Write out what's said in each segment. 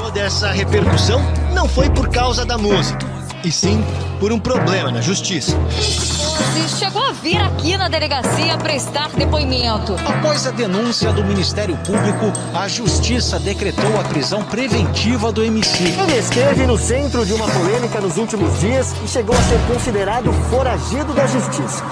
Toda essa repercussão não foi por causa da música, e sim por um problema na justiça. Você chegou a vir aqui na delegacia prestar depoimento. Após a denúncia do Ministério Público, a Justiça decretou a prisão preventiva do MC. Ele esteve no centro de uma polêmica nos últimos dias e chegou a ser considerado foragido da Justiça.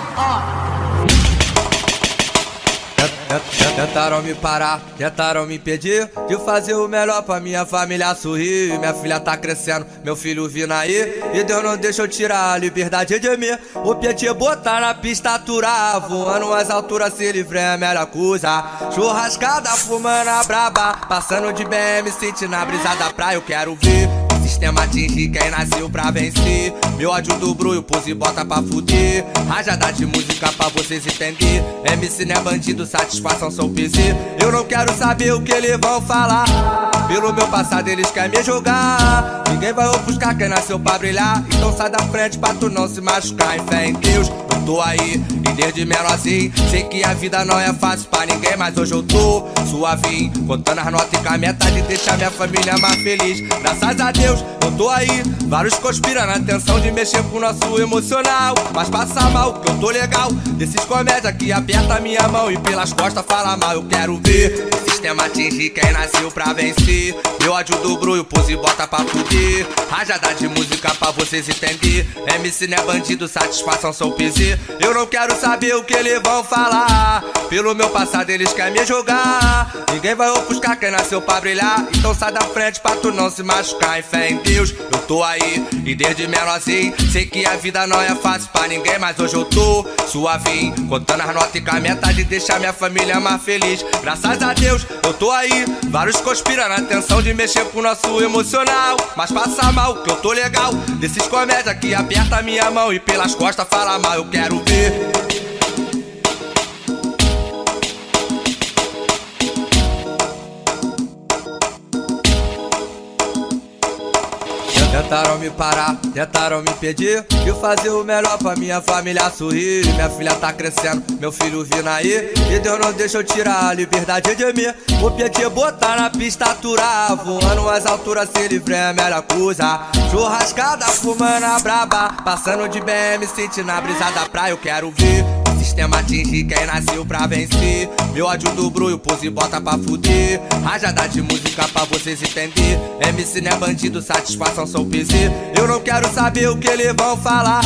Tentaram me parar, tentaram me impedir de fazer o melhor pra minha família sorrir. Minha filha tá crescendo, meu filho vindo aí, e Deus não deixa eu tirar a liberdade de mim. O Pietê botar na pista aturar, voando as alturas se livre é a melhor coisa. Churrascada, fumando a braba, passando de BM, sentindo a brisa da praia. Eu quero ver o sistema atingir quem nasceu pra vencer. Meu ódio do brulho, pose e bota pra fuder. Rajada de música pra vocês entender. MC não é bandido, satisfação sou PC. Eu não quero saber o que eles vão falar. Pelo meu passado eles querem me jogar. Ninguém vai ofuscar quem nasceu pra brilhar. Então sai da frente pra tu não se machucar. Em fé em Deus, eu tô aí. E desde menorzinho, sei que a vida não é fácil pra ninguém. Mas hoje eu tô suavinho, contando as notas e com a meta de deixar minha família mais feliz. Graças a Deus, eu tô aí. Vários conspiram na intenção de mexer com o nosso emocional. Mas passa mal, que eu tô legal. Desses comédia que aperta minha mão e pelas costas fala mal. Eu quero ver o sistema atingir quem nasceu pra vencer. Meu ódio do brulho, pose e bota pra fuder. Rajada de música pra vocês entender. MC não é bandido, satisfação sou PC. Eu não quero saber o que eles vão falar. Pelo meu passado eles querem me jogar. Ninguém vai ofuscar quem nasceu pra brilhar. Então sai da frente pra tu não se machucar. Em fé em Deus, eu tô aí. E desde menorzinho, sei que a vida não é fácil pra ninguém. Mas hoje eu tô suavinho, contando as notas e com a meta de deixar minha família mais feliz. Graças a Deus, eu tô aí. Vários conspiram na intenção de mexer com o nosso emocional. Mas passa mal, que eu tô legal. Desses comédia que aperta minha mão e pelas costas fala mal. Eu quero ver. Tentaram me parar, tentaram me impedir de fazer o melhor pra minha família sorrir. Minha filha tá crescendo, meu filho vindo aí, e Deus não deixa eu tirar a liberdade de mim. O Pietê botar na pista aturar, voando as alturas se livre é a melhor coisa. Churrascada, fumando a braba, passando de BM, sentindo a brisa da praia. Eu quero ver o sistema atingir quem nasceu pra vencer. Meu ódio do brulho, pose e bota pra fuder. Rajada de música pra vocês entender. MC não é bandido, satisfação sou PC. Eu não quero saber o que eles vão falar.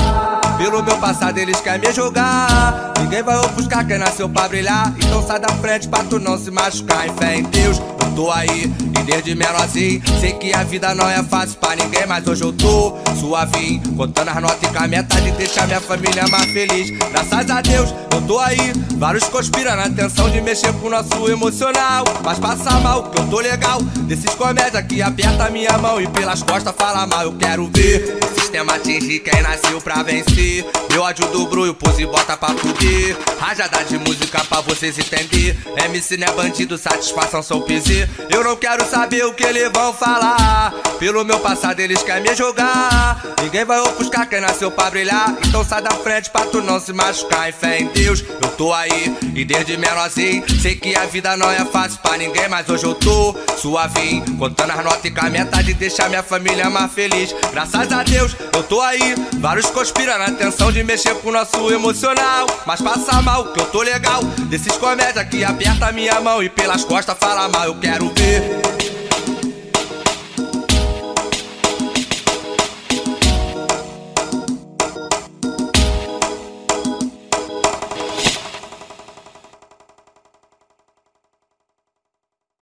Pelo meu passado eles querem me jogar. Ninguém vai ofuscar quem nasceu pra brilhar. Então sai da frente pra tu não se machucar. Em fé em Deus, eu tô aí. E desde menorzinho, sei que a vida não é fácil pra ninguém. Mas hoje eu tô suavinho, contando as notas e com a meta de deixar minha família mais feliz. Graças a Deus, eu tô aí. Vários conspiram na intenção de mexer com o nosso emocional. Mas passa mal, que eu tô legal. Desses comédia que aperta minha mão e pelas costas fala mal. Eu quero ver o sistema atingir quem nasceu pra vencer. Meu ódio do brulho, pose e bota pra fuder. Rajada de música pra vocês entender. MC não é bandido, satisfação sou PC. Eu não quero saber o que eles vão falar. Pelo meu passado eles querem me jogar. Ninguém vai ofuscar quem nasceu pra brilhar. Então sai da frente pra tu não se machucar. Em fé em Deus, eu tô aí. E desde menorzinho, sei que a vida não é fácil pra ninguém. Mas hoje eu tô suavinho, contando as notas e com a meta de deixar minha família mais feliz. Graças a Deus, eu tô aí. Vários conspiram na intenção de mexer com o nosso emocional. Mas passa mal, que eu tô legal. Desses comédia que aperta minha mão e pelas costas fala mal. Eu quero ver